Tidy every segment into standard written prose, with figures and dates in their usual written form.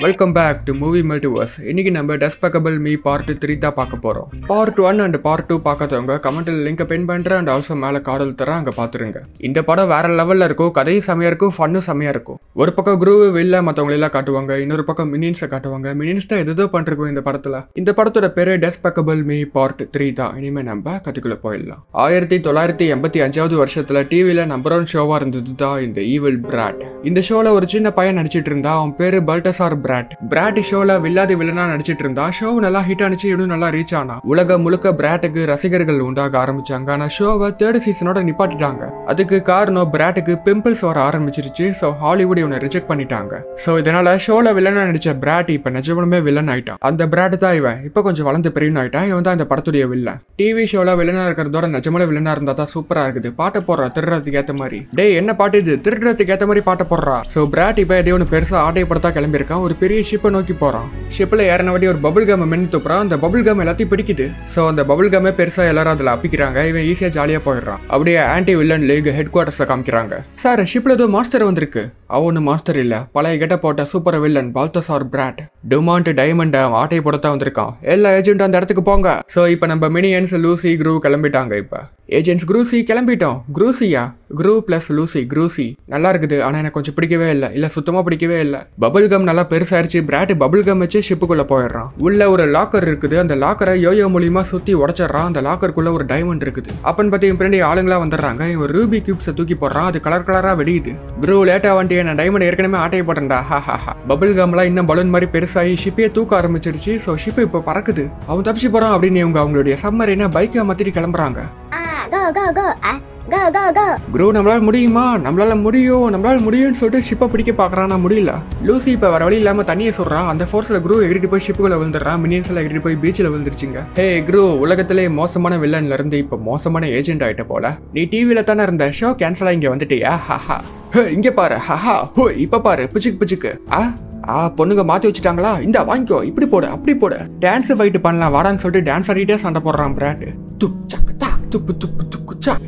Welcome back to movie multiverse. இன்னைக்கு நம்ம டெஸ்பெக்கபிள் me part 3 தான் பார்க்க போறோம். பார்ட் 1 அண்ட் பார்ட் 2 பார்க்காதவங்க கமெண்ட்ல லிங்கை பின் பண்றேன் அண்ட் ஆல்சோ மேல கார்டில் தரேன், அங்க பாத்துருங்க. இந்த படம் வேற லெவல்ல இருக்கும். கதையும் செமையா இருக்கும், ஃபன்னும் செமையா இருக்கும். ஒரு பக்கம் குரூ வில்ல மத்தவங்க எல்லாம் காட்டுவாங்க, இன்னொரு பக்கம் மினின்ஸை காட்டுவாங்க. மினின்ஸ் தான் எதோ பண்றோம் இந்த படத்துல. இந்த படத்தோட பேரு டெஸ்பெக்கபிள் மீ பார்ட் 3 தான். இனிமே நம்ம கதைக்குள்ள போயிடலாம். 1985 வருஷத்துல டிவில நம்பர் 1 ஷோவா இருந்தது தான் இந்த ஈவில் பிராட். இந்த ஷோல ஒரு சின்ன பையன் நடிச்சிட்டு இருந்தா. அவன் பேரு பல்டசார் பிராட் ஷோல வில்லாதி வில்லனா நடிச்சிட்டு இருந்தா. ஷோ நல்லா ஹிட் ஆனிச்சு, இன்னும் நல்லா ரீச் ஆனா. உலகம் முழுக்க பிராட்டுக்கு ரசிகர்கள் உண்டாக ஆரம்பிச்சாங்க. ஆனா ஷோவை 3rd சீசனோட நிப்பாட்டிட்டாங்க. அதுக்கு காரணம் பிராட்டுக்கு பிம்பிள்ஸ் வர ஆரம்பிச்சிருச்சு. சோ ஹாலிவுட் இவனை ரிஜெக்ட் பண்ணிட்டாங்க. சோ இதனால ஷோல வில்லனா நடிச்ச பிராட் இப்ப நிஜமாலுமே வில்லன் ஆயிட்டான். அந்த பிராட் தான் இவன். இப்ப கொஞ்சம் வளர்ந்து பெரியவன் ஆயிட்டான். இவன் தான் இந்த படத்துடைய வில்லன். டிவி ஷோல வில்லனா இருக்கிறதோட நிஜமால வில்லனா இருந்தா தான் சூப்பரா இருக்குது. பாட்ட போடுறா திருடுறதுக்கு ஏத்த மாதிரி. டேய் என்ன பாட்டு இது, திருடுறதுக்கு ஏத்த மாதிரி பாட்ட போடுறா. சோ பிராட் இப்ப எதையோ ஒன்று பெருசா ஆட்டையப்படுத்தா கிளம்பி இருக்கான். ஒரு பெரிய ஷிப்பை நோக்கி போறான். ஷிப்ல ஏறின வாட்டி ஒரு பபுள் கம் மென்னு துப்புறான். அந்த பபுள் கம் எல்லாத்தையும் பிடிக்குது. சோ அந்த பபுள் கம்மே பெருசா எல்லாரும் அதுல அப்பிக்கிறாங்க. இவன் ஈஸியா ஜாலியா போயிடுறான். அப்படியே ஆன்டி வில்லன் லீக் ஹெட் குவார்டர்ஸை காமிக்கிறாங்க. சார் ஷிப்ல ஏதோ மாஸ்டர் வந்திருக்கு. அவனு மாஸ்டர் இல்ல, பழைய கெட்ட போட்ட சூப்பர் வில்லன் பால்தசார் பிராட். டுமாண்ட் டைமண்ட் ஆட்டையை போடத்தான் வந்திருக்கான். எல்லா ஏஜென்ட் அந்த இடத்துக்கு போங்க. சோ இப்ப நம்ம மினியன்ஸ் லூசி குரூ கிளம்பிட்டாங்க. இப்ப ஏஜென்ட்ஸ் குரூசி கிளம்பிட்டோம். குரூசியா குரூ பிளஸ் லூசி குரூசி நல்லா இருக்குது. ஆனா எனக்கு கொஞ்சம் பிடிக்கவே இல்ல சுத்தமா பிடிக்கவே இல்ல. பபுள் கம் நல்லா பெருசாயிருச்சு. பிராட் பபுள் கம் வச்சு ஷிப்புக்குள்ள போயிடுறான். உள்ள ஒரு லாக்கர் இருக்குது. அந்த லாக்கரை யோயோ மூலியமா சுத்தி உடைச்சிடறான். அந்த லாக்கருக்குள்ள ஒரு டைமண்ட் இருக்குது. அப்பன்னு பார்த்து இவன் பின்னாடி ஆளுங்களா வந்துடுறாங்க. இவன் ரூபி கியூப்ஸை தூக்கி போடுறான். அது கலர் கலரா வெடியுது. குரூ லேட்டா வந்துட்டு நான் டைமண்ட் ஏற்கனவே ஆட்டையை போட்டேன்டா. பபுள் கம்லாம் இன்னும் பலூன் மாதிரி பெருசாகி ஷிப்பையே தூக்க ஆரம்பிச்சிருச்சு. சோ ஷிப் இப்ப பறக்குது. அவன் தப்பிச்சு போறான் அப்படின்னு இவங்க அவங்களுடைய சப்மரீனை பைக்கை மாத்திட்டு கிளம்புறாங்க. குரூ நம்மளால முடியுமா, நம்மளால முடியும்னு சொல்லிட்டு ஷிப்பை பிடிக்க பாக்குறான். முடியல. லூசி இப்ப வர வழி இல்லாம தண்ணியை சொல்றான். அந்த ஃபோர்ஸ்ல குரூ எகிரிட்டு போய் ஷிப்புக்குள்ள விழுந்துடுறான். மினியன்ஸ் எல்லாம் எகிரிட்டு போய் பீச்சில் விழுந்துருச்சுங்க. ஹே குரூ, உலகத்திலே மோசமான வில்லன்ல இருந்து இப்ப மோசமான ஏஜென்ட் ஆயிட்ட போல. நீ டிவில தானே இருந்த, ஷோ கேன்சலா இங்க வந்துட்டியா? இங்க பாரு. இப்ப பாரு பிச்சுக்கு. பொண்ணுங்க மாத்தி வச்சுட்டாங்களா? இந்த வாங்கிக்கோ, இப்படி போடு அப்படி போடு. டான்ஸ் ஃபைட் பண்ணலாம் வாடான்னு சொல்லிட்டு டான்ஸ் ஆடிட்டே சண்டை போடுறான் பிராட்.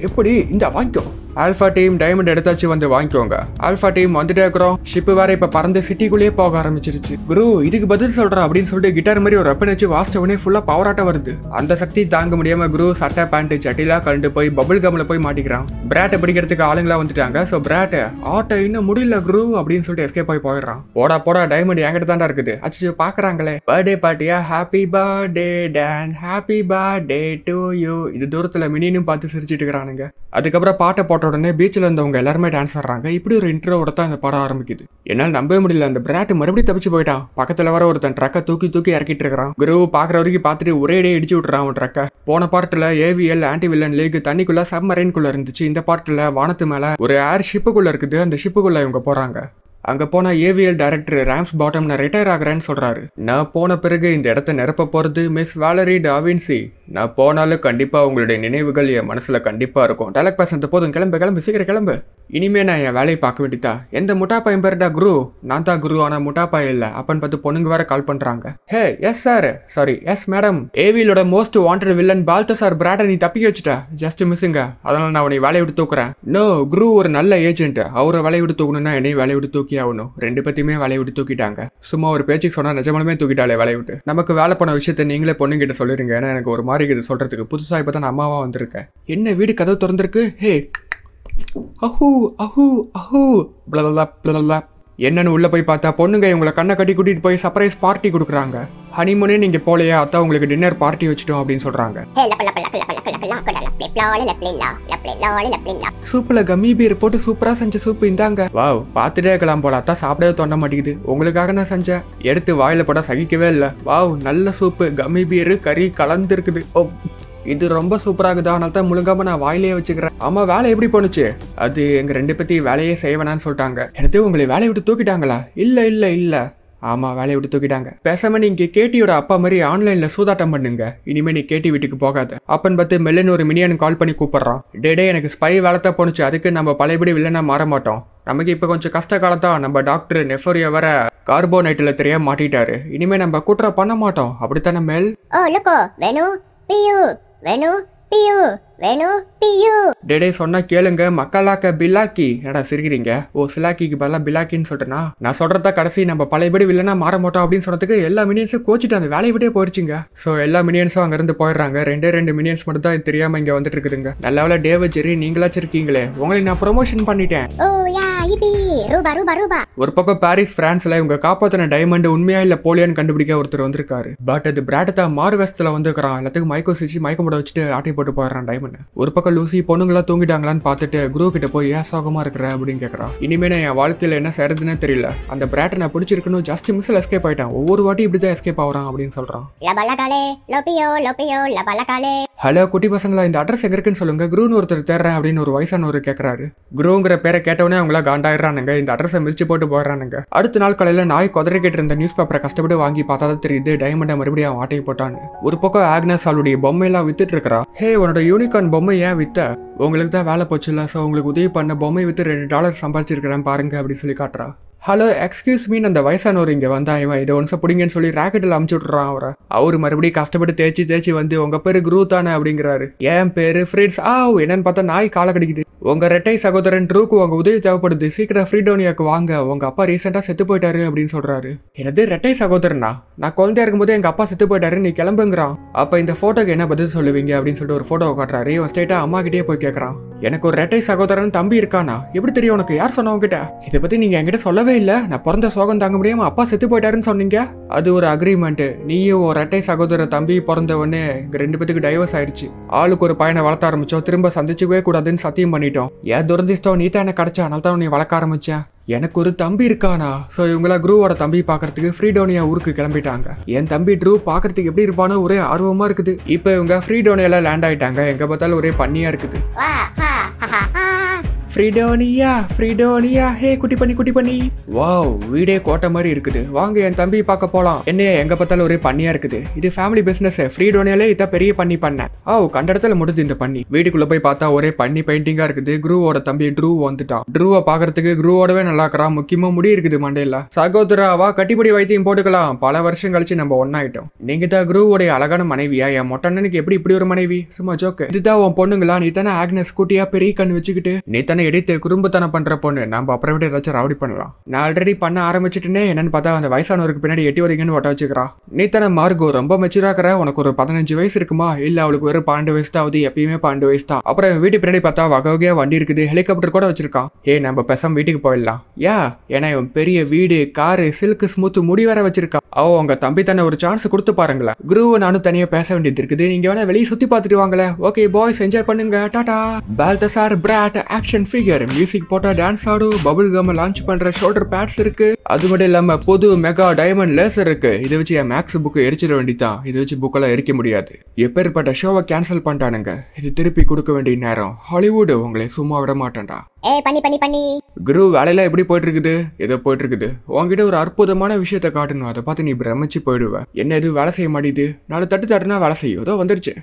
எப்படி இந்த வாங்கிக்கோ. ஆல்பா டீம் டைமண்ட் எடுத்தாச்சு, வந்து வாங்கிக்கோங்க. ஆல்பா டீம் வந்துட்டே இருக்கிறோம். ஷிப்பு வேற இப்ப பறந்து சிட்டிக்குள்ளேயே போக ஆரம்பிச்சிருச்சு. குரு இதுக்கு பதில் சொல்றா அப்படின்னு சொல்லிட்டு கிட்டார் மாதிரி ஒரு வெப்பன் வச்சு வாஸ்டவனே ஃபுல்லா பவராட்ட வருது. அந்த சக்தி தாங்க முடியாம குரு சட்டை பேண்ட் சட்டிலா கண்டு போய் பபுள் கம்ல போய் மாட்டிக்கிறான். பிராட்டை பிடிக்கிறதுக்கு ஆளுங்களா வந்துட்டாங்க. சோ பிராட் ஆட்ட இன்னும் முடியல குரு அப்படின்னு சொல்லிட்டு எஸ்கேப் ஆகி போயிடுறான். போடா டைமண்ட் என்கிட்ட தாண்டா இருக்குது. அச்சு பாக்குறாங்களே. பர்த்டே பார்ட்டியா, happy birthday Don, happy birthday to you. இது தூரத்துல மினினும் பார்த்து சிரிச்சிட்டு இருக்கிறானுங்க. அதுக்கப்புறம் பாட்டை போட்ட உடனே பீச்சில் இருந்தவங்க எல்லாருமே டான்ஸ் ஆடுறாங்க. இப்படி ஒரு இன்ட்ரோவோட தான் இந்த படம் ஆரம்பிக்குது. என்னால் நம்பவே முடியல. அந்த பிராட் மறுபடியும் தப்பிச்சு போயிட்டான். பக்கத்துல வர ஒருத்தன் ட்ரக்கை தூக்கி இறக்கிட்டு இருக்கிறான். குரு பாக்குற வரைக்கும் பார்த்துட்டு ஒரேடியே இடிச்சு விட்டுறான் அவன் ட்ரக்கை. போன பார்ட்டில் ஏவிஎல் ஆன்டி வில்லன் லீக் தண்ணிக்குள்ள சப்மரைன்குள்ள இருந்துச்சு. இந்த பார்ட்டில் வானத்து மேல ஒரு ஏர் ஷிப்புக்குள்ள இருக்குது. அந்த ஷிப்புக்குள்ள இவங்க போறாங்க. அங்க போன ஏவிஎல் டைரக்டர் ராம்ஸ் பாட்டம் நான் ரிட்டையர் ஆகிறேன்னு சொல்றாரு. நான் போன பிறகு இந்த இடத்த நிரப்ப போறது மிஸ் வேலரி டாவின்சி. நான் போனாலும் கண்டிப்பா உங்களுடைய நினைவுகள் என் மனசுல கண்டிப்பா இருக்கும். டைலாக் பேசுறது போதும், கிளம்பு சீக்கிரம் கிளம்பு. இனிமே நான் என் வேலையை பார்க்க வேண்டியதா. எந்த முட்டாப்பா என் பேருடா குரு. நான் தான் குரு, ஆனா முட்டாப்பா இல்ல. அப்பன்னு பார்த்து பொண்ணுங்க வேற கால் பண்றாங்க. Hey yes sir, sorry yes madam. ஏவிஎலோட மோஸ்ட் வாண்டட் வில்லன் பால்தசார் பிராட்டை நீ தப்பிக்க வச்சுட்டா. ஜஸ்ட் மிஸ்ஸுங்க. அதனால நான் உன்னை வேலையை விட்டு தூக்குறேன். நோ, குரு ஒரு நல்ல ஏஜென்ட். அவரை வேலையை விட்டு தூக்கணும்னா என்னையும் வேலையை விட்டு தூக்கி ஆகணும். ரெண்டு பேத்தையுமே வேலையை விட்டு தூக்கிட்டாங்க. சும்மா ஒரு பேச்சுக்கு சொன்னா நிஜமாலுமே தூக்கிட்டாலே வேலையை விட்டு. நமக்கு வேலை பண்ண விஷயத்த நீங்களே பொண்ணுங்கிட்ட சொல்லிருங்க. ஏன்னா எனக்கு ஒரு மாதிரி இது சொல்றதுக்கு. புதுசா இப்பதான் நான் அம்மாவா வந்திருக்கேன். என்ன வீடு கதவு திறந்திருக்கு. ஹே என்னன்னு உள்ள போய் பார்த்தா பொண்ணுங்க இவங்களை கண்ணை கட்டி கூட்டிட்டு போய் சர்ப்ரைஸ் பார்ட்டி கொடுக்குறாங்க. ஹனிமூனே நீங்க போலையா, அத்தா உங்களுக்கு டின்னர் பார்ட்டி வச்சுட்டோம் அப்படின்னு சொல்றாங்க. சூப்ல கம்மி பீர் போட்டு சூப்பரா செஞ்ச சூப் இந்தாங்க. வாவ், பார்த்துட்டே இருக்கலாம் போல. அத்தா சாப்பிடவே தோண்ட மாட்டேங்குது. உங்களுக்காக நான் செஞ்சேன். எடுத்து வாயில போட சகிக்கவே இல்லை. வாவ், நல்ல சூப்பு. கம்மி பீர் கறி கலந்து இருக்குது. இது ரொம்ப சூப்பராகுதா. அதனால தான் முழுங்காம நான் வாயிலே வச்சுக்கிறேன். ஆமா, வேலை எப்படி போனுச்சு? அது எங்க ரெண்டு பத்தி வேலையே செய்வேனான்னு சொல்லிட்டாங்க. எடுத்து உங்களை வேலையை விட்டு தூக்கிட்டாங்களா? இல்ல ஆமா, வேலையை விட்டு தூக்கிட்டாங்க. பேசாம நீங்க கேட்டியோட அப்பா மாதிரி ஆன்லைன்ல சூதாட்டம் பண்ணுங்க. இனிமே நீ கேட்டி வீட்டுக்கு போகாத. அப்பன்னு பார்த்து மெல்லன் ஒரு மினியன் கால் பண்ணி கூப்பிடுறான். டே எனக்கு ஸ்பை வேலைத்தான் போனுச்சு. அதுக்கு நம்ம பழையபடி வில்லனா மாற மாட்டோம். நமக்கு இப்ப கொஞ்சம் கஷ்ட காலத்தான். நம்ம டாக்டர் நெஃபோரியா வர கார்போனைட்ல தெரியாம மாட்டிட்டாரு. இனிமே நம்ம குற்றம் பண்ண மாட்டோம். அப்படித்தானே மேல்? வேணு பியூ வேணு பியூ. டேடே சொன்னா கேளுங்க மக்களாக்க பில்லாக்கி. என்னடா சிரிக்கிறீங்க? ஓ சிலாக்கிக்கு பதிலாக பில்லாக்கின்னு சொல்றேன்னா நான் சொல்றதா கடைசி நம்ம பழையபடி வில்லனா மாற மாட்டோம் அப்படின்னு சொன்னதுக்கு எல்லா மினியன்ஸும் கோச்சிட்டு அந்த வேலையை விட்டே போயிடுச்சுங்க. ஸோ எல்லா மினியன்ஸும் அங்கிருந்து போயிடுறாங்க. ரெண்டு மினியன்ஸ் மட்டும் தான் தெரியாம இங்க வந்துட்டு இருக்குதுங்க. நல்ல வேலை டேவ் ஜெரி நீங்களாச்சும் இருக்கீங்களே, உங்களை நான் ப்ரொமோஷன் பண்ணிட்டேன். ஓ யா இப்பி ரூபா ரூபா ரூபா. ஒரு பக்கம் பாரிஸ் பிரான்ஸ்ல இவங்க காப்பாத்தின டைமண்ட் உண்மையா இல்ல போலியான்னு கண்டுபிடிக்க ஒருத்தர் வந்திருக்காரு. பட் அது பிராட்டா மார்வெஸ்ட்ல வந்துக்கிறான். எல்லாத்துக்கும் மயக்கம் சிரிச்சு மயக்கம் போட வச்சுட்டு ஆட்டை போட்டு போயிடறான் டைமண்ட். ஒரு பக்கம் லூசி பொண்ணுங்களா தூங்கிட்டாங்களான்னு பார்த்துட்டு குரு கிட்ட போய் ஏன் சோகமா இருக்கிற அப்படின்னு கேட்கறான். இனிமே நான் என் வாழ்க்கையில என்ன செய்யறதுன்னு தெரியல, அந்த பிராட்டை நான் பிடிச்சிருக்கணும், ஜஸ்ட் மிஸ்ல எஸ்கேப் ஆயிட்டான், ஒவ்வொரு வாட்டி இப்படிதான் எஸ்கேப் ஆகுறான் அப்படின்னு சொல்றான். ஹலோ குட்டி பசங்களா, இந்த அட்ரஸ் எங்க இருக்குன்னு சொல்லுங்க, குருன்னு ஒருத்தர் தேடுறேன் அப்படின்னு ஒரு வயசானவர் கேட்கறாரு. குருங்கிற பேரை கேட்டவனே அவங்களா காண்டாயிடுறானுங்க. இந்த அட்ரஸை மிதிச்சு போட்டு போயிடறானுங்க. அடுத்த நாள் காலையில நாய் குதிரை கேட்டு இருந்த நியூஸ் பேப்பரை கஷ்டப்பட்டு வாங்கி பார்த்தா தான் தெரியுது டைமண்டை மறுபடியும் அவன் ஆட்டையை போட்டான்னு. ஒரு பக்கம் ஆக்னஸ் அவளுடைய பொம்மையெல்லாம் வித்துட்டு இருக்கிறா. ஹே உன்னோட யூனிகார்ன் பொம்மை ஏன் வித்த? உங்களுக்கு தான் வேலை போச்சுல்ல, ஸோ உங்களுக்கு உதவி பண்ண பொம்மை வித்து $2 சம்பாதிச்சிருக்கிறேன் பாருங்க அப்படின்னு சொல்லி காட்டுறா. ஹலோ எக்ஸ்கியூஸ் மீன், அந்த வயசானவர் இங்கே வந்தா இவன் இதை ஒன்ஸ் பிடிங்கன்னு சொல்லி ராக்கெட்டில் அமுச்சு விட்றான் அவரை. அவர் மறுபடியும் கஷ்டப்பட்டு தேய்ச்சி வந்து உங்க பேரு குரு தானே அப்படிங்கிறாரு. என் பேரு ஃப்ரீட்ஸ். என்னன்னு பார்த்தா நாய் காலை கடிக்குது. உங்க ரெட்டை சகோதரன் ட்ரூக்கு உங்க உதவி தேவைப்படுது, சீக்கிரம் ஃப்ரீடோனியாக்கு வாங்க, உங்க அப்பா ரீசெண்டா செத்து போயிட்டாரு அப்படின்னு சொல்றாரு. எனது ரெட்டை சகோதரனா? நான் குழந்தையா இருக்கும்போது எங்க அப்பா செத்து போயிட்டாரு, நீ கிளம்புங்கிறான். அப்ப இந்த போட்டோக்கு என்ன பதில் சொல்லுவீங்க அப்படின்னு சொல்லிட்டு ஒரு போட்டோ காட்டுறாரு. இவன் ஸ்ட்ரைட்டா அம்மா கிட்டே போய் கேட்கறான், எனக்கு ஒரு ரெட்டை சகோதரன் தம்பி இருக்கானா? எப்படி தெரியும் உனக்கு? யார் சொன்னவங்க கிட்ட? இதை பத்தி நீங்க என்கிட்ட சொல்லவே இல்ல. நான் பிறந்த சோகம் தாங்க முடியாம அப்பா செத்து போயிட்டாருன்னு சொன்னீங்க. அது ஒரு அக்ரிமெண்ட். நீயும் ஒரு ரெட்டை சகோதர தம்பி பிறந்தவொடனே 2 பேத்துக்கு டைவர்ஸ் ஆயிடுச்சு. ஆளுக்கு ஒரு பையனை வளர்த்த ஆரம்பிச்சோம், திரும்ப சந்திச்சுக்கவே கூடாதுன்னு சத்தியம் பண்ணிட்டோம். ஏன் துரதிஷ்டம், நீ தான் என்ன கிடைச்சா, அதனால தான் நீ வளர்க்க ஆரம்பிச்சேன். எனக்கு ஒரு தம்பி இருக்கானா? ஸோ இவங்களா க்ரூவோட தம்பி பார்க்கறதுக்கு ஃப்ரீடோனியா ஊருக்கு கிளம்பிட்டாங்க. என் தம்பி ட்ரூ பார்க்கறதுக்கு எப்படி இருப்பானோ ஒரே ஆர்வமா இருக்குது. இப்போ இவங்க ஃப்ரீடோனியால லேண்ட் ஆயிட்டாங்க. எங்க பார்த்தாலும் ஒரே பண்ணியா இருக்குது. ஃப்ரீடோனியா ஹே குட்டி பண்ணி. வாவ், வீடே கோட்டை மாதிரி இருக்குது. வாங்க என் தம்பி பார்க்க போலாம். என்னைய எங்க பார்த்தாலும் ஒரே பண்ணியா இருக்குது. இது ஃபேமிலி பிசினஸ். ஃப்ரீடோனியாலே இத பெரிய பண்ணி பண்ணேன். கண்ட இடத்துல முடிஞ்சு இந்த பண்ணி. வீட்டுக்குள்ள போய் பார்த்தா ஒரே பண்ணி பெயிண்டிங்கா இருக்குது. க்ரூவோட தம்பி ட்ரூ வந்துட்டான். ட்ரூவை பாக்குறதுக்கு க்ரூவோடவே நல்லா இருக்கிறான். முக்கியமா முடி இருக்குது மண்டையில. சகோதராவா கட்டிப்படி வைத்தியம் போட்டுக்கலாம். பல வருஷம் கழிச்சு நம்ம ஒன்னாயிட்டோம். நீங்க தான் க்ரூவோடைய அழகான மனைவியா? என் மொட்டண்ணனுக்கு எப்படி இப்படி ஒரு மனைவி? சும்மா ஜோக்கு. இதுதான் உன் பொண்ணுங்களா? நீ தானே ஆக்னஸ் குட்டியா பெரிய கண் வச்சுக்கிட்டு நீ தானே எடுத்து குறும்புத்தனம் பண்ற பொண்ணு. நம்ம அப்புறம் விட ஏதாச்சும் ராவடி பண்ணலாம். நான் ஆல்ரெடி பண்ண ஆரம்பிச்சுட்டுனே என்னன்னு பார்த்தா அந்த வயசானவருக்கு பின்னாடி எட்டி வரைக்குன்னு ஒட்ட வச்சுக்கிறான். நீ தானே மார்கோ ரொம்ப மெச்சூராக்கிற, உனக்கு ஒரு 15 வயசு இருக்குமா? இல்ல அவளுக்கு வெறும் 12 வயசு தான் ஆகுது. எப்பயுமே 12 வயசு தான். அப்புறம் வீட்டு பின்னாடி பார்த்தா வகை வகையா வண்டி இருக்குது, ஹெலிகாப்டர் கூட வச்சிருக்கான். நம்ம பேசாம வீட்டுக்கு போயிடலாம். ஏன்னா இவன் பெரிய வீடு, காரு, சில்க் ஸ்மூத் முடி வர வச்சிருக்கான். உங்க தம்பி தானே ஒரு சான்ஸ் கொடுத்து பாருங்களேன். குருவை நானும் தனியா பேச வேண்டியது இருக்குது. நீங்க வேணா வெளியே சுத்தி பார்த்துட்டு வாங்களேன். ஓகே பாய்ஸ், என்ஜாய் பண்ணுங்க. டாடா. Balthazar Bratt action figure, music போட்டா டான்ஸ் ஆடும், பபுள் கம் லான்ச் பண்ற ஷோல்டர் பேட்ஸ் இருக்கு. அது மட்டும் இல்லாம புது மெகா டைமண்ட் லேசர் இருக்கு. இதை வச்சு என் மேக்ஸ் புக்கு எரிச்சிட வேண்டியதான். இதை வச்சு புக்கெல்லாம் எரிக்க முடியாது. எப்பேற்பட்ட ஷோவை கேன்சல் பண்ணிட்டானுங்க. இது திருப்பி கொடுக்க வேண்டிய நேரம். ஹாலிவுட் உங்களை சும்மா விட மாட்டேன்டா. பண்ணி குரு வேலையில எப்படி போயிட்டு இருக்குது? ஏதோ போயிட்டு இருக்குது. உங்ககிட்ட ஒரு அற்புதமான விஷயத்த காட்டணும். அதை பார்த்து நீ பிரமிச்சு போயிடுவ. என்ன எதுவும் வேலை செய்ய மாட்டேது. 4 தட்டுனா வேலை செய்யும். ஏதோ வந்துருச்சு.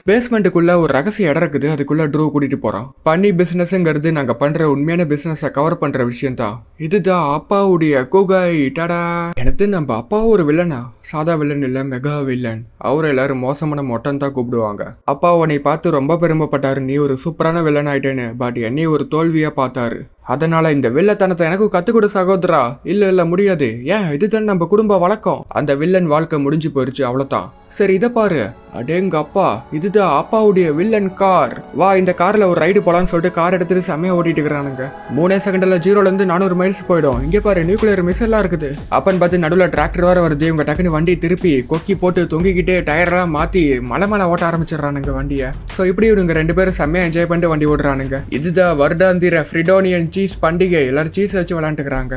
பேஸ்மெண்ட்டுக்குள்ள ஒரு ரகசிய இடம் இருக்குது. அதுக்குள்ள ட்ரூ கூட்டிட்டு போறான். பண்ணி பிசினஸ்ங்கிறது நாங்க பண்ற உண்மையான பிசினஸை கவர் பண்ற விஷயம் தான். இதுதான் அப்பாவுடைய குகை. டடா. எனக்கு நம்ம அப்பாவும் ஒரு வில்லனா? சாதா வில்லன் இல்ல, மெகா வில்லன். அவரை எல்லாரும் மோசமான மொட்டன் தான் கூப்பிடுவாங்க. அப்பா உன்னை பார்த்து ரொம்ப பெருமைப்பட்டாரு, நீ ஒரு சூப்பரான வில்லன் ஆயிட்டேன்னு. பட் என்னைய ஒரு தோல்வியா பார்த்தாரு. அதனால இந்த வில்லத்தனத்தை எனக்கு கத்துக்கொடு சகோதரா. இல்ல முடியாது. ஏன்? இதுதான் நம்ம குடும்ப வழக்கம். அந்த வில்லன் வாழ்க்கை முடிஞ்சு போயிருச்சு, அவ்வளவுதான். சரி இதை பாரு. அடேங்க அப்பா, இதுதான் அப்பாவுடைய வில்லன் கார். வா இந்த கார்ல ஒரு ரைடு போலான்னு சொல்லிட்டு கார் எடுத்துட்டு செம்மையா ஓட்டிட்டு இருக்கிறானுங்க. 3 செகண்ட்ல 0ல இருந்து 400 மைல்ஸ் போயிடும். இங்க பாரு, நியூக்ளியர் மிசைல்லாம் இருக்குது. அப்பன்னு பார்த்து நடுவில் டிராக்டர் வர வருது. இவங்க டக்குன்னு வண்டி திருப்பி கொக்கி போட்டு தொங்கிக்கிட்டே டயர்லாம் மாத்தி மலை மேல ஓட்ட ஆரம்பிச்சிடறானுங்க வண்டியை. சோ இப்படி இவங்க 2 பேரும் செம்மையா என்ஜாய் பண்ணிட்டு வண்டி ஓடுறானுங்க. இதுதான் வருடாந்திர ஃப்ரிடோனியன் சீஸ் பண்டிகை. எல்லாரும் சீஸ் வச்சு விளையாண்டுக்கிறாங்க.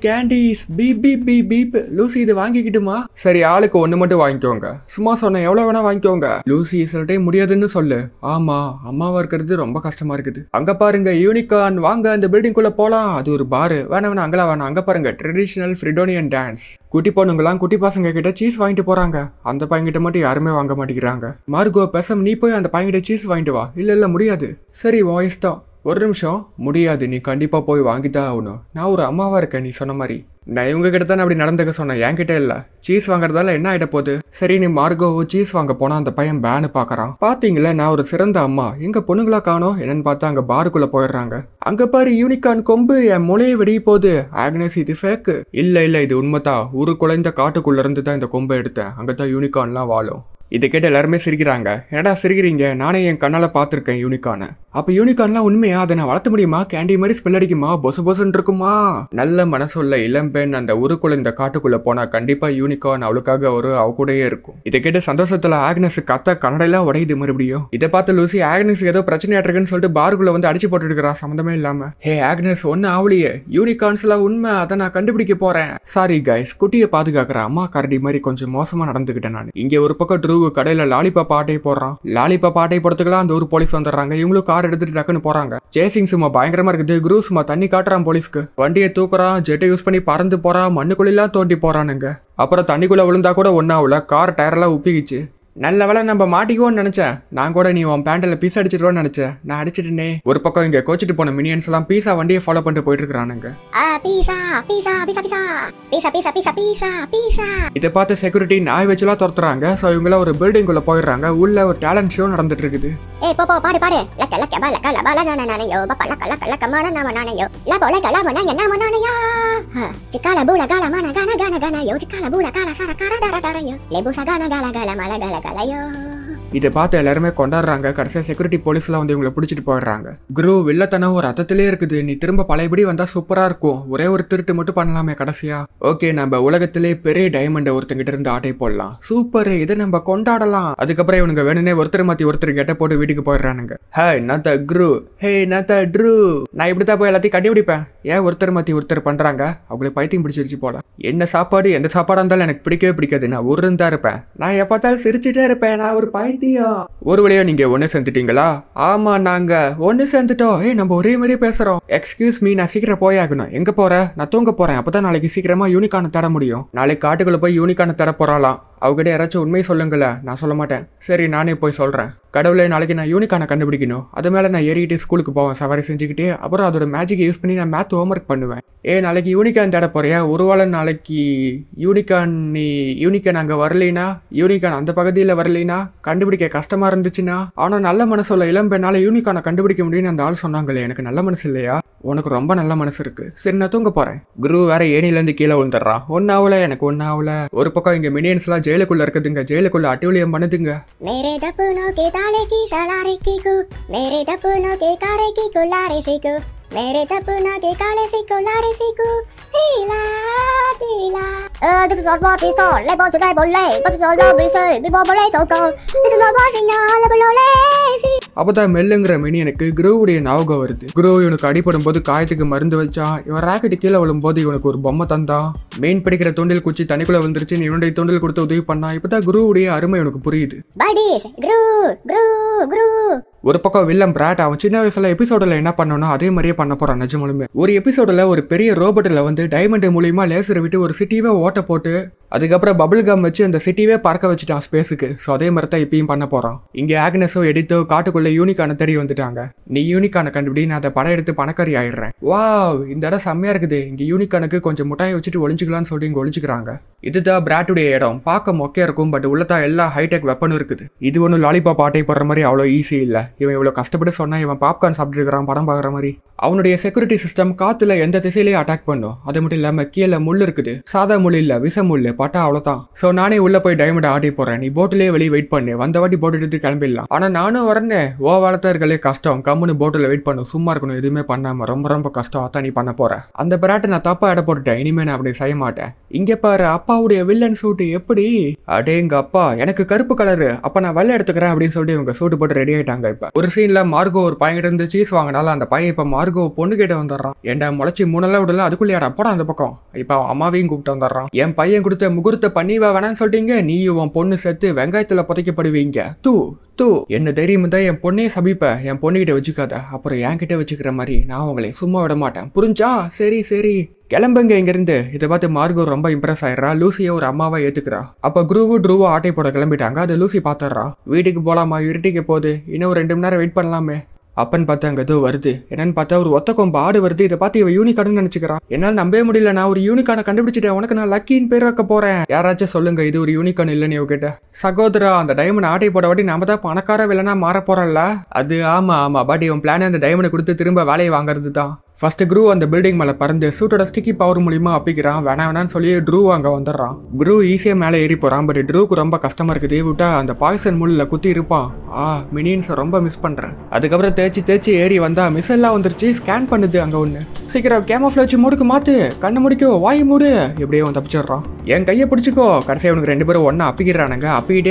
Candies beep beep beep beep. Lucy இது வாங்கிக்கிட்டுமா? சரி ஆளுக்கு 1 மட்டும் வாங்கிக்கோங்க. சும்மா சொன்ன எவ்வளவு வேணா வாங்கிக்கோங்க. லூசி சில டைம் முடியாதுன்னு சொல்லு. ஆமா, அம்மாவா இருக்கிறது ரொம்ப கஷ்டமா இருக்குது. அங்க பாருங்க யூனிகார்ன், வாங்க அந்த பில்டிங் குள்ள போலாம். அது ஒரு பாரு. வேணா அங்கெல்லாம் வேணாம். அங்க பாருங்க ட்ரெடிஷனல் ஃப்ரிடோனியன் டான்ஸ். குட்டி பொண்ணுங்களாம் குட்டி பசங்க கிட்ட சீஸ் வாங்கிட்டு போறாங்க. அந்த பையன்கிட்ட மட்டும் யாருமே வாங்க மாட்டேங்கிறாங்க. மார்கோ பேசாம நீ போய் அந்த பையன்கிட்ட சீஸ் வாங்கிட்டு வா. இல்ல முடியாது. சரி வாய்ஸ் தான். ஒரு நிமிஷம், முடியாது, நீ கண்டிப்பா போய் வாங்கிதான் ஆகணும். நான் ஒரு அம்மாவா இருக்கேன், நீ சொன்ன மாதிரி. நான் இவங்க கிட்ட தான் அப்படி நடந்துக்க சொன்னேன், என்கிட்ட இல்ல. சீஸ் வாங்குறதால என்ன ஆயிட போகுது? சரி, நீ மார்கோ சீஸ் வாங்க போனா அந்த பையன் பேனு பாக்குறான். பாத்தீங்களா, நான் ஒரு சிறந்த அம்மா, எங்க பொண்ணுங்களா காணோம் என்னன்னு பார்த்தா அங்க பாருக்குள்ள போயிடுறாங்க. அங்க பாரு, யூனிகார்ன் கொம்பு என் மூளையை வெடிய போகுது. ஆக்னஸ், இது ஃபேக்கு. இல்ல இது உண்மைதான். ஒரு குழந்தை காட்டுக்குள்ள இருந்து தான் இந்த கொம்பை எடுத்தேன். அங்கதான் யூனிகார்ன்லாம் வாழும். இதை கேட்டு எல்லாருமே சிரிக்கிறாங்க. என்னடா சிரிக்கிறீங்க? நானே என் கண்ணால பார்த்துருக்கேன் யூனிகார்னை. அப்போ யூனிகார்ன்லாம் உண்மையா? அதை நான் வளர்த்த முடியுமா? கேண்டி மாதிரி ஸ்மெல் அடிக்குமா? பொசுன்னு இருக்குமா? நல்ல மனசுள்ள இளம்பெண் அந்த ஊருக்குள்ள இந்த காட்டுக்குள்ள போனா கண்டிப்பா யூனிகார்ன் அவளுக்காக அவ கூடயே இருக்கும். இதை கேட்டு சந்தோஷத்துல ஆக்னஸ் கத்த கன்னடெல்லாம் உடையுது மறுபடியும். இதை பார்த்து லூசி, ஆக்னஸ் ஏதோ பிரச்சனை இருக்குன்னு சொல்லிட்டு பாருக்குள்ள வந்து அடிச்சு போட்டு இருக்கிறா சம்மந்தமே இல்லாம. ஹே ஆக்னஸ், ஒன்னு ஆவலியே, யூனிகார்ன்ஸ் எல்லாம் உண்மை, அதை நான் கண்டுபிடிக்க போறேன். சாரி கைஸ், குட்டியை பாதுகாக்கிற அம்மா கரடி மாதிரி கொஞ்சம் மோசமா நடந்துகிட்டேன் நான். இங்க ஒரு பக்கம் ட்ரூ கடையில லாலிபாப் ஆட்டை போடுறான். லாலிபாப் ஆட்டை போடுறதுக்குலாம் அந்த ஊர் போலீஸ் வந்துடுறாங்க. இவங்களும் கார் எடுத்துட்டு டக்குன்னு போறாங்க. சேசிங் சும்மா பயங்கரமா இருக்குது. குரு சும்மா தண்ணி காட்டுறான் போலீஸ்க்கு. வண்டியை தூக்குறான், ஜெட்டை யூஸ் பண்ணி பறந்து போறான், மண்ணுக்குள்ளெல்லாம் தோண்டி போறானுங்க. அப்புறம் தண்ணிக்குள்ள விழுந்தா கூட ஒன்னாவுல, கார் டயரெல்லாம் உப்பிக்கிச்சு. நல்ல வேலை நம்ம மாட்டிக்குவோன்னு நினைச்சேன். நான் கூட நீ உன் பேண்டில் பீஸா அடிச்சிடுவோன்னு நினைச்சேன். நான் அடிச்சிட்டேனே. ஒரு பக்கம் இங்க கோச்சிட்டு போன மினியன்ஸ் எல்லாம் பீஸா வண்டியை ஃபாலோ பண்ணிட்டு போயிட்டு இருக்கானுங்க. இதை பார்த்து செக்யூரிட்டி நாய் வச்சுலாம் துரத்துறாங்க. ஸோ இவங்கள ஒரு பில்டிங் குள்ள போயிடுறாங்க. உள்ள ஒரு டேலண்ட் ஷோ நடந்துட்டு இருக்குது. இதை பார்த்து எல்லாருமே கொண்டாடுறாங்க. கடைசியா செக்யூரிட்டி போலீஸ்லாம் வந்து இவங்களை பிடிச்சிட்டு போயிடுறாங்க. குரு, வில்லத்தனம் ஒரு ரத்தத்திலே இருக்குது. நீ திரும்ப பழையபடி வந்தா சூப்பரா இருக்கும். ஒரே ஒரு திருட்டு மட்டும் பண்ணலாமே கடைசியா. ஓகே, நம்ம உலகத்திலே பெரிய டைமண்ட் ஒருத்தங்கிட்ட இருந்து ஆட்டை போடலாம். சூப்பர், இதை நம்ம கொண்டாடலாம். அதுக்கப்புறம் இவனுங்க வேணுனே ஒருத்தர் மாத்தி ஒருத்தர் கெட்ட போட்டு வீட்டுக்கு போயிடுறானுங்க. ஹே நத்த குரு, ஹே நத்த ட்ரூ, நான் இப்படித்தான் போய் எல்லாத்தையும் கண்டுபிடிப்பேன். ஏன் ஒருத்தர் மாத்தி ஒருத்தர் பண்றாங்க? அவங்களுக்கு பைத்தியம் பிடிச்சிருச்சு போல. என்ன சாப்பாடு, எந்த சாப்பாடா இருந்தாலும் எனக்கு பிடிக்கவே பிடிக்காது. நான் ஒரு இருந்தா இருப்பேன். நான் எப்பத்தாலும் சிரிச்சுட்டே இருப்பேன். நான் ஒரு பைத்தியம். ஒரு வழியா நீங்க ஒண்ணு சேர்ந்துட்டீங்களா? ஆமா, நாங்க ஒண்ணு சேர்ந்துட்டோம். நம்ம ஒரே மாதிரி பேசுறோம். எக்ஸ்கியூஸ் மீ, நான் சீக்கிரம் போயாகணும். எங்க போற? நான் தூங்க போறேன். அப்பதான் நாளைக்கு சீக்கிரமா யூனிகார்னை தேட முடியும். நாளைக்கு காட்டுக்குள்ள போய் யூனிகார்னை தேட போறாளாம். அவகிட்ட யாராச்சும் உண்மையை சொல்லுங்கள. நான் சொல்ல மாட்டேன். சரி, நானே போய் சொல்றேன். கடவுளே, நாளைக்கு நான் யூனிகார்னை கண்டுபிடிக்கணும். அது மேல நான் ஏறிக்கிட்டு ஸ்கூலுக்கு போவேன் சவாரி செஞ்சுக்கிட்டே. அப்புறம் அதோட மேஜிக்கை யூஸ் பண்ணி நான் மேத் ஹோம்ஒர்க் பண்ணுவேன். நாளைக்கு யூனிகார்ன் தேட போறியா? ஒருவேளை நாளைக்கு யூனிகார்ன் அங்கே வரலைனா, யூனிகார்ன் அந்த பகுதியில் வரலைனா, கண்டுபிடிக்க கஷ்டமா இருந்துச்சுன்னா. ஆனா நல்ல மனசுள்ள இளம்பெண்ணால யூனிகார்னை கண்டுபிடிக்க முடியும்னு அந்த ஆள் சொன்னாங்களே. எனக்கு நல்ல மனசு இல்லையா? உனக்கு ரொம்ப நல்ல மனசு இருக்கு. சரி, நான் தூங்க போறேன். குரு வேற ஏனிலேருந்து கீழே விழுந்துடுறான். ஒன்னாவல, எனக்கு ஒன்னாவல. ஒரு பக்கம் இங்க மினியன்ஸ் எல்லாம் ஜெயிலுக்குள்ள இருக்குதுங்க. ஜெயிலுக்குள்ள அட்டூழியம் பண்ணுதுங்க. मेरे सपना के काले सीको लारे सीको हीला हीला this is all what is all le boss guy bolle but is all what we say we bolle so go this is all what is all le bolle அப்பதான் மெல்லுங்கிற மினியனுக்கு குருவுடைய ஞாபகம் வருது. குரு இவனுக்கு அடிபடும் போது காயத்துக்கு மருந்து வச்சா. இவன் ராக்கெட்டு கீழே விழும்போது இவனுக்கு ஒரு பொம்மை தந்தா. மீன் பிடிக்கிற தூண்டில் குச்சி தண்ணிக்குள்ள வந்துருச்சு. இவனுடைய தூண்டில் கொடுத்து உதவி பண்ணா. இப்பதான் குருவுடைய அருமை இவனுக்கு புரியுது. ஒரு பக்கம் வில்லம் பிராட் அவன் சின்ன வயசுல எபிசோடுல என்ன பண்ணணும் அதே மாதிரியே பண்ண போறான் நிஜமாலுமே. ஒரு எபிசோடுல ஒரு பெரிய ரோபோட்ல வந்து டைமண்ட் மூலியமா லேசரை விட்டு ஒரு சிட்டிவே ஓட்ட போட்டு அதுக்கப்புறம் பபிள் கம் வச்சு அந்த சிட்டிவே பறக்க வச்சுட்டான் ஸ்பேஸுக்கு. ஸோ அதே மாதிரி தான் இப்பயும் பண்ண போறான். இங்க ஆக்னஸோ எடித்தோ காட்டுக்குள்ள யூனிகார்னை தேடி வந்துட்டாங்க. நீ யூனிகார்னை கண்டுபிடி, நான் அதை படம் எடுத்து பணக்காரி ஆயிடுறேன். வாவ், இந்த இடம் செம்மையா இருக்குது. இங்க யூனிகார்னுக்கு கொஞ்சம் முட்டாயை வச்சுட்டு ஒளிஞ்சுக்கலாம்னு சொல்லி இங்க ஒளிஞ்சுக்கிறாங்க. இதுதான் பிராட்டுடைய இடம். பார்க்க மொக்கையா இருக்கும். பட் உள்ளதா எல்லா ஹைடெக் வெப்பனும் இருக்குது. இது ஒன்றும் லாலிபாப் ஆட்டை போடுற மாதிரி அவ்வளோ ஈஸி இல்லை. இவன் இவ்வளோ கஷ்டப்பட்டு சொன்னா இவன் பாப்கார்ன் சாப்பிட்டு இருக்கிறான் படம் பார்க்குற மாதிரி. அவனுடைய செக்யூரிட்டி சிஸ்டம் காத்துல எந்த திசையிலேயே அட்டாக் பண்ணும். அது மட்டும் இல்லாம கீழே முள் இருக்குது. சாதா முள் இல்ல, விஷ முள். பட்டா அவ்வளவுதான். சோ நானே உள்ள போய் டைமண்ட் ஆட்டி போறேன். நீ போட்டிலே வெளியே வெயிட் பண்ணு. வந்த வாட்டி போட்டு எடுத்து கிளம்பிடலாம். ஆனா நானும் வரனே. ஓ வளர்த்தர்களே கஷ்டம். கம்முன்னு போட்டில் வெயிட் பண்ணும். சும்மா இருக்கணும், எதுவுமே பண்ணாம. ரொம்ப ரொம்ப கஷ்டம். அதான் நீ பண்ண போற. அந்த பிராட்டை நான் தப்பா இட போட்டுட்டேன். இனிமே நான் அப்படி செய்ய மாட்டேன். இங்க பாரு, அப்பாவுடைய வில்லன் சூட்டு எப்படி? அடே எங்க அப்பா, எனக்கு கருப்பு கலரு. அப்ப நான் வெள்ளை எடுத்துக்கிறேன் அப்படின்னு சொல்லிட்டு இவங்க சூட்டு போட்டு ரெடி ஆயிட்டாங்க. இப்ப ஒரு சீன்ல மார்கோ ஒரு பையன் இருந்து சீஸ் வாங்கினால அந்த பையன் இப்ப மார்கோ பொண்ணு கேட்டு வந்துடுறான். ஏன்டா முளைச்சி மூணெல்லாம் விடல, அதுக்குள்ளேயாடா போட அந்த பக்கம். இப்ப அம்மாவையும் கூப்பிட்டு வந்துடுறான். என் பையன் கொடுத்த முகூர்த்த பண்ணிவா வேணான்னு சொல்லிட்டீங்க. நீயும் உன் பொண்ணு சேர்த்து வெங்காயத்துல புதைக்கப்படுவீங்க. தூ என்ன தைரியம் தான் என் பொண்ணே சபிப்ப. என் பொண்ணுகிட்ட வச்சுக்காத. அப்புறம் என்கிட்ட வச்சுக்கிற மாதிரி நான் உங்களை சும்மா விட மாட்டேன். புரிஞ்சா? சரி கிளம்புங்க இங்கிருந்து. இதை பார்த்து மார்கோ ரொம்ப இம்ப்ரெஸ் ஆயிடுறா. லூசியை ஒரு அம்மாவா ஏத்துக்கிறா. அப்ப ட்ரூவோ ஆட்டை போட கிளம்பிட்டாங்க. அது லூசி பாத்துறா. வீட்டுக்கு போலாமா? இருட்டிக்கு போகுது. இன்னும் ஒரு 2 மணி நேரம் வெயிட் பண்ணலாமே. அப்பன்னு பார்த்தா அங்க ஏதோ வருது. என்னன்னு பார்த்தா ஒரு ஒத்த கொம்பு ஆடு வருது. இதை பார்த்து இவன் யூனிகார்டுன்னு நினைச்சுக்கிறான். என்னால் நம்பவே முடியல, நான் ஒரு யூனிகார்னை கண்டுபிடிச்சிட்டேன், உனக்கு நான் லக்கின்னு பேர் வைக்க போறேன். யாராச்சும் சொல்லுங்க இது ஒரு யூனிகார்ன் இல்லைன்னு இவகிட்ட. சகோதரா, அந்த டைமண்ட் ஆட்டை போட வாட்டி நம்ம தான் பணக்கார வில்லனா மாற போறோம்ல. அது ஆமா பட் இவன் பிளான் அந்த டைமண்டை கொடுத்து திரும்ப வேலையை வாங்குறது தான். ஃபர்ஸ்ட் க்ரூ அந்த பில்டிங் மேலே பறந்து சூட்டோட ஸ்டிக்கி பவர் மூலியமா அப்பிக்கிறான். வேணான்னு சொல்லி ட்ரூ அங்கே வந்துடுறான். க்ரூ ஈஸியாக மேலே ஏறி போகிறான். பட் ட்ரூக்கு ரொம்ப கஷ்டமா இருக்குது. விட்டா அந்த பாய்சன் முள்ளில் குத்தி இருப்பான். மினியன்ஸை ரொம்ப மிஸ் பண்ணுறேன். அதுக்கப்புறம் தேய்ச்சி ஏறி வந்தா மிஸ் எல்லாம் வந்துருச்சு. ஸ்கேன் பண்ணுது அங்கே ஒன்று. சீக்கிரம் கேமோஃப்ளேஜ் மூடுக்கு மாத்து, கண்ணு முடிக்கோ, வாய் மூடு. எப்படியே அவன் தப்பிச்சிடுறான். என் கையை பிடிச்சிக்கோ. கடைசி அவனுக்கு 2 பேரும் ஒன்னா அப்பிக்கிறானுங்க.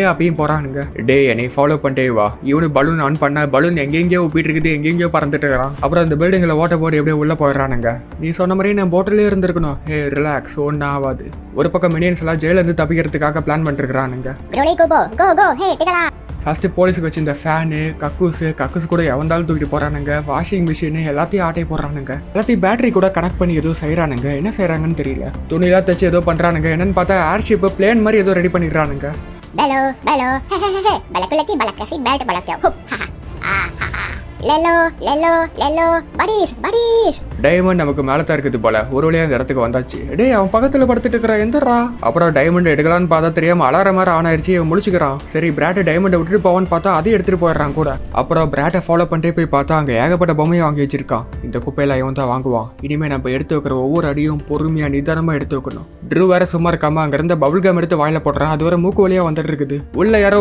அப்பயும் போறானுங்க. டே என்னை ஃபாலோ பண்ணிட்டே வா. இவனு பலூன் ஆன் பண்ண பலூன் எங்கெங்கயோ ஊப்பிட்டு இருக்குது, எங்கெங்கயோ பறந்துட்டு இருக்கிறான். அப்புறம் அந்த பில்டிங்கில் ஓட்ட போட்டு எப்படியே உள்ள போயிடுறானுங்க. நீ சொன்ன மாதிரி நான் போட்டிலே இருந்திருக்கணும். ரிலாக்ஸ், ஒன்னும் ஆகாது. ஒரு பக்கம் மினியன்ஸ் எல்லாம் ஜெயில இருந்து தப்பிக்கிறதுக்காக பிளான் பண்ணிருக்கானுங்க. ஃபர்ஸ்ட் போலீஸுக்கு வச்சு இந்த ஃபேனு கக்கூஸ் கூட எவந்தாலும் தூக்கிட்டு போறானுங்க. வாஷிங் மிஷின் எல்லாத்தையும் ஆட்டை போடுறானுங்க. எல்லாத்தையும் பேட்டரி கூட கனெக்ட் பண்ணி ஏதோ செய்யறானுங்க. என்ன செய்யறாங்கன்னு தெரியல. துணியெல்லாம் தச்சு ஏதோ பண்றானுங்க. என்னன்னு பார்த்தா ஏர்ஷிப் பிளேன் மாதிரி ஏதோ ரெடி பண்ணிடுறானுங்க. டைமண்ட் நமக்கு மேலதான் இருக்குது போல. ஒரு வழியா அந்த இடத்துக்கு வந்தாச்சு. டே அவன் பக்கத்துல படுத்துட்டு இருக்கிற எந்தரா. அப்புறம் டைமண்ட் எடுக்கலான்னு பார்த்தா தெரியாம அலாரம் மாதிரி ஆன் ஆயிடுச்சு. இவன் முழிச்சுக்கிறான். சரி பிராட்டை டைமண்டை விட்டுட்டு போவான்னு பார்த்தா அதையும் எடுத்துட்டு போயிடுறான் கூட. அப்புறம் பிராட்டை ஃபாலோ பண்ணிட்டே போய் பார்த்தா அங்க ஏகப்பட்ட பொம்மையை வாங்கி வச்சிருக்கான். இந்த குப்பையில இவன் தான் வாங்குவான். இனிமே நம்ம எடுத்து வைக்கிற ஒவ்வொரு அடியும் பொறுமையா நிதானமா எடுத்து வைக்கணும். ட்ரூ வேற சும்மா இருக்காம அங்க இருந்த பபுள் கம் எடுத்து வாயில போடுறான். அது வர மூக்கு வழியா வந்துட்டு இருக்குது. உள்ள யாரோ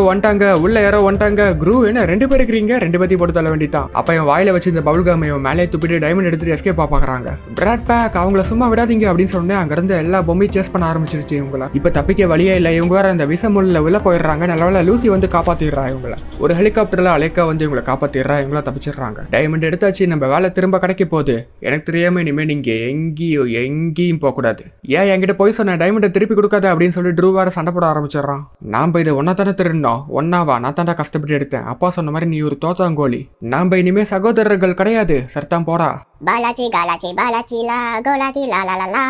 வந்துட்டாங்க. க்ரூ என்ன 2 பேர் இருக்கிறீங்க, 2 பேத்தையும் போட்டு தள்ள வேண்டியதான். அப்ப என் வாயில வச்சு இந்த பபுள் கம் மேலே துப்பிட்டு டைமண்ட் எடுத்துட்டு எஸ்கேப் பாக்குறாங்க. பிராட் பேக் அவங்கள சும்மா விடாதீங்க அப்படின்னு சொன்னேன். அங்க இருந்த எல்லா பொம்மையும் சேஸ் பண்ண ஆரம்பிச்சிருச்சு இவங்கள. இப்ப தப்பிக்க வழியே இல்ல. இவங்க வேற அந்த விசமுள்ள விழ போயிடுறாங்க. நல்லவேளை லூசி வந்து காப்பாத்திடுறா இவங்கள. ஒரு ஹெலிகாப்டர்ல அலைக்கா வந்து இவங்களை காப்பாத்திடுறா. இவங்கள தப்பிச்சிடுறாங்க. டைமண்ட் எடுத்தாச்சு, நம்ம வேலை திரும்ப கிடைக்க போகுது. எனக்கு தெரியாம இனிமே நீங்க எங்கேயும் போக கூடாது. ஏன் என்கிட்ட போய் சொன்ன டைமண்டை திருப்பி கொடுக்காத அப்படின்னு சொல்லி ட்ரூ வேற சண்டை போட ஆரம்பிச்சிடறான். நாம இதை ஒன்னா தானே திருடணும், ஒன்னாவா நான் தாண்டா கஷ்டப்பட்டு எடுத்தேன். அப்பா சொன்ன மாதிரி நீ ஒரு தோத்தாங்கோலி. நாம இனிமே சகோதரர்கள் கிடையாது. சர்தான் போடா. பாலாஜி காலாஜி பாலாஜி லா கோலாஜி லா லா லா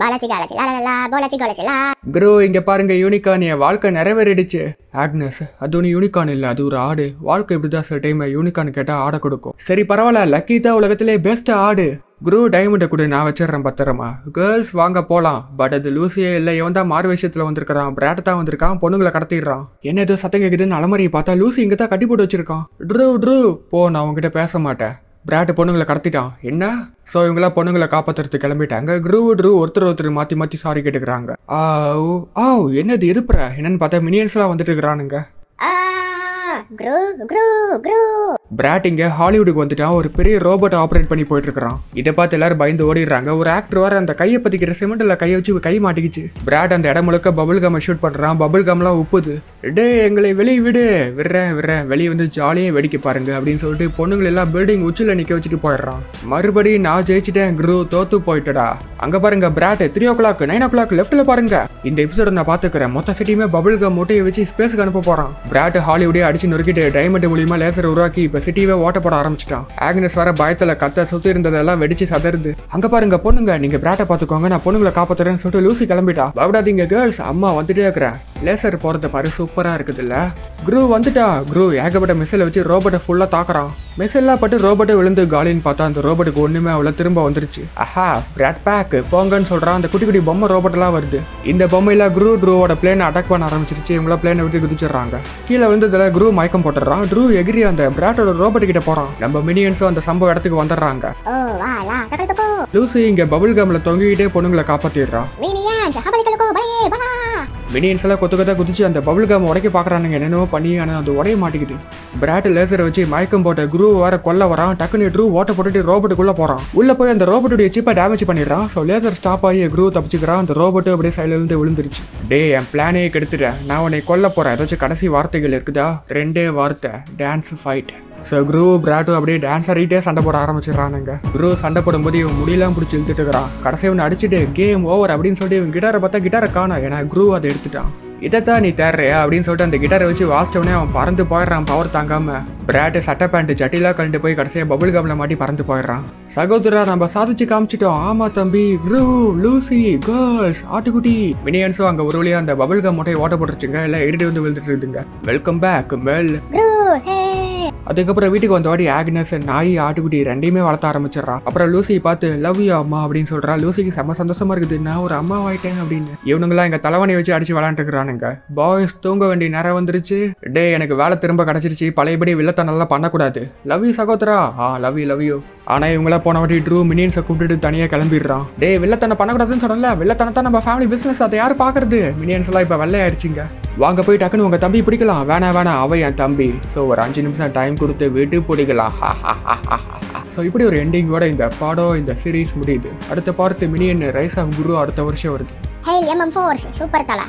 பாலாஜி காலாஜி லா லா லா பாலாஜி காலாஜி லா. க்ரூ இங்க பாருங்க, யூனிகார்ன் என் வாழ்க்கை நிறைவேறிடுச்சு. ஆக்னஸ் அது ஒன்று யூனிகார்ன் இல்லை, அது ஒரு ஆடு. வாழ்க்கை இப்படிதான் சில டைம் யூனிகார்ன் கேட்டா ஆடை கொடுக்கும். சரி பரவாயில்ல, லக்கி தான் உலகத்திலே பெஸ்ட் ஆடு. க்ரூ டைமண்டை கூட நான் வச்சிடறேன் பத்திரமா. கேர்ள்ஸ் வாங்க போலாம். பட் அது லூசியே இல்லை, இவன் தான் மாறு விஷயத்துல வந்திருக்கான். பிராட் தான் வந்திருக்கான், பொண்ணுங்களை கடத்திடுறான். என்ன ஏதோ சத்தம் கேக்குதுன்னு அலமாரியை பார்த்தா லூசி இங்க தான் கட்டி போட்டு வச்சிருக்கான். ட்ரூ போ, நான் உங்ககிட்ட பேச மாட்டேன். பிராட் பொண்ணுங்களை கடத்திட்டான். என்ன? ஸோ இவங்களா பொண்ணுங்களை காப்பாத்துறதுக்கு கிளம்பிட்டாங்க. க்ரூ ஒருத்தர் மாத்தி சாரி கேட்டுக்கிறாங்க. என்னது எதுப்புற? என்னன்னு பார்த்தா மினியன்ஸ்லாம் வந்துட்டு இருக்கிறானுங்க. பிராட் இங்க ஹாலிவுட்டுக்கு வந்துட்டான். ஒரு பெரிய ரோபோட் ஆப்ரேட் பண்ணி போயிட்டு இருக்கான். இதை பார்த்து எல்லாரும் பயந்து ஓடிடுறாங்க. ஒரு ஆக்டர் வர அந்த கையை பத்திக்கிற சிமெண்ட்ல கையை வச்சு கை மாட்டிக்கிச்சு. பிராட் அந்த இடம் முழுக்க பபுள் கம் ஷூட் பண்றான். பபுள் கம்லாம் உப்புது. டே எங்களை வெளியே விடுறேன் வெளியே வந்து ஜாலியாக வெடிக்க பாருங்க அப்படின்னு சொல்லிட்டு பொண்ணுங்களை எல்லாம் பில்டிங் உச்சில நிக்க வச்சுட்டு போயிடுறான். மறுபடியும் நான் ஜெயிச்சிட்டேன். க்ரூ தோத்து போயிட்டடா. அங்க பாருங்க பிராட் 3 o'clock 9 o'clock லெஃப்ட்ல பாருங்க. இந்த எபிசோட நான் பாத்துக்கிறேன். மொத்த சிட்டியுமே பபுள் கம் மூட்டையை வச்சு ஸ்பேஸ்க்கு அனுப்ப போறான். பிராட் ஹாலிவுட்டே அடிச்சு நொறுக்கிட்டு டைமண்ட் மூலியமா லேசர் உருவாக்கி இப்ப சிட்டியே ஓட்ட போட ஆரம்பிச்சிட்டான். ஆக்னஸ் வர பயத்துல கத்த சுத்தி இருந்ததெல்லாம் வெடிச்சு சதறுது. அங்க பாருங்க பொண்ணுங்க, நீங்க பிராட்டை பாத்துக்கோங்க, நான் பொண்ணுங்களை காப்பாத்துறேன்னு சொல்லிட்டு லூசி கிளம்பிட்டா. பயப்படாதீங்க கேர்ள்ஸ், அம்மா வந்துட்டே இருக்கிறேன். லேசர் போறத பாரு, சூப்பரா இருக்குது இல்ல. க்ரூ வந்துட்டா. க்ரூ ஏகப்பட்ட மிசைலை வச்சு ரோபோட்டை ஃபுல்லா தாக்குறான். மிசைல்லாம் பட்டு ரோபோட்டை விழுந்து காலின்னு பார்த்தா அந்த ரோபோட்டுக்கு ஒண்ணுமே அவ்வளவு திரும்ப வந்துருச்சு. பிராட் பேக் போங்கன்னு சொல்றான். அந்த குட்டி குட்டி பொம்மை ரோபோட் எல்லாம் வருது. இந்த பொம்மையில க்ரூவோட பிளேனை அட்டாக் பண்ண ஆரம்பிச்சிருச்சு. இவங்கள பிளேனை விட்டு குதிச்சிடுறாங்க. கீழே விழுந்ததுல க்ரூ மயக்கம் போட்டுறான். க்ரூ எகிரி அந்த பிராட்டோட ரோபோட் கிட்ட போறான். நம்ம மினியன்ஸும் அந்த சம்பவ இடத்துக்கு வந்துடுறாங்க. லூசி இங்க பபுள் கம்ல தொங்கிக்கிட்டே பொண்ணுங்களை காப்பாத்திடுறான். மினியன்ஸ் எல்லாம் கொத்து குதிச்சு அந்த பபுள் கம் உடைக்க பாக்குறானுங்க. என்னென்னவோ பண்ணி ஆனா அது உடைய மாட்டேங்குது. பிராட் லேசரை வச்சு மயக்கம் போட்ட க்ரூ வர கொல்ல வரான். டக்குனு ட்ரூ ஓட்ட போட்டுட்டு ரோபோட்டுக்குள்ள போறான். உள்ள போய் அந்த ரோபோட்டுடைய சிப்பை டேமேஜ் பண்ணிடுறான். ஸோ லேசர் ஸ்டாப் ஆகி க்ரூ தப்பிச்சுக்கிறான். அந்த ரோபோட்டு அப்படியே சைட்ல இருந்து விழுந்துருச்சு. டே என் பிளானே கெடுத்துட்டேன், நான் உன்னை கொல்ல போறேன். ஏதாச்சும் கடைசி வார்த்தைகள் இருக்குதா? 2 வார்த்தை, டான்ஸ் ஃபைட். ஸோ க்ரூ பிராட்டும் அப்படியே டான்ஸ் ஆடிட்டே சண்டை போட ஆரம்பிச்சிடறானுங்க. க்ரூ சண்டை போடும்போது இவன் முடியெல்லாம் பிடிச்சி இழுத்துட்டு இருக்கிறான். கடைசி இவன் அடிச்சுட்டு கேம் ஓவர் அப்படின்னு சொல்லிட்டு இவன் கிட்டாரை பார்த்தா கிட்டாரை காணோம். ஏன்னா க்ரூ அதை எடுத்துட்டான். இதைத்தான் நீ தேர்றியா அப்படின்னு சொல்லிட்டு அந்த கிட்டாரை வச்சு வாசிச்சவனே அவன் பறந்து போயிடுறான் பவர் தாங்காம. பிராட் சட்டை பேண்ட் ஜட்டிலாம் கழண்டு போய் கடைசியா பபுள் கம்ல மாட்டி பறந்து போயிடுறான். சகோதரா நம்ம சாதிச்சு காமிச்சிட்டோம். ஆமா தம்பி. க்ரூ, லூசி, கேர்ள்ஸ், ஆட்டுக்குட்டி, மினியன்ஸும் அங்க ஒரு வழியா அந்த பபுள் கம் மூட்டையை ஓட்ட போட்டுருச்சுங்க. எல்லாம் எரிடி வந்து விழுந்துட்டு இருக்குதுங்க. வெல்கம் பேக் மெல். அதுக்கப்புறம் வீட்டுக்கு வந்த வாடி ஆக்னஸ் நாய் ஆட்டுக்குட்டி ரெண்டையுமே வளர்த்த ஆரம்பிச்சிடறா. அப்புறம் லூசியை பார்த்து லவ் யூ அம்மா அப்படின்னு சொல்றா. லூசிக்கு செம்ம சந்தோஷமா இருக்குது, நான் ஒரு அம்மா ஆயிட்டேன் அப்படின்னு. இவனுங்களா எங்க தலைவனை வச்சு அடிச்சு விளையாண்டுக்கிறானுங்க. பாய்ஸ் தூங்க வேண்டிய நேரம் வந்துருச்சு. டே எனக்கு வேலை திரும்ப கிடைச்சிருச்சு, பழையபடி வில்லத்தனெல்லாம் பண்ணக்கூடாது. லவ் யூ சகோதரா. Love you. ஆனா இவங்கள போன வாட்டி ட்ரூ மினியன்ஸை கூப்பிட்டுட்டு தனியா கிளம்பிடுறான். டே வில்லத்தனை பண்ணக்கூடாதுன்னு சொன்னல, வில்லத்தனத்தான் நம்ம ஃபேமிலி பிசினஸ், அதை யாரு பாக்குறது? மினியன்ஸ் எல்லாம் இப்ப வெள்ளையாயிருச்சுங்க. வாங்க போய் டக்குன்னு உங்க தம்பி பிடிக்கலாம். வேணா அவ என் தம்பி. ஸோ ஒரு 5 நிமிஷம் டைம் கொடுத்து வீட்டு பிடிக்கலாம். ஸோ இப்படி ஒரு எண்டிங்கோட இந்த படம் இந்த சீரீஸ் முடியுது. அடுத்த பார்ட் மினியன் ரைஸ் ஆஃப் குரு அடுத்த வருஷம் வருது. ஹே MM4 சூப்பர் தல.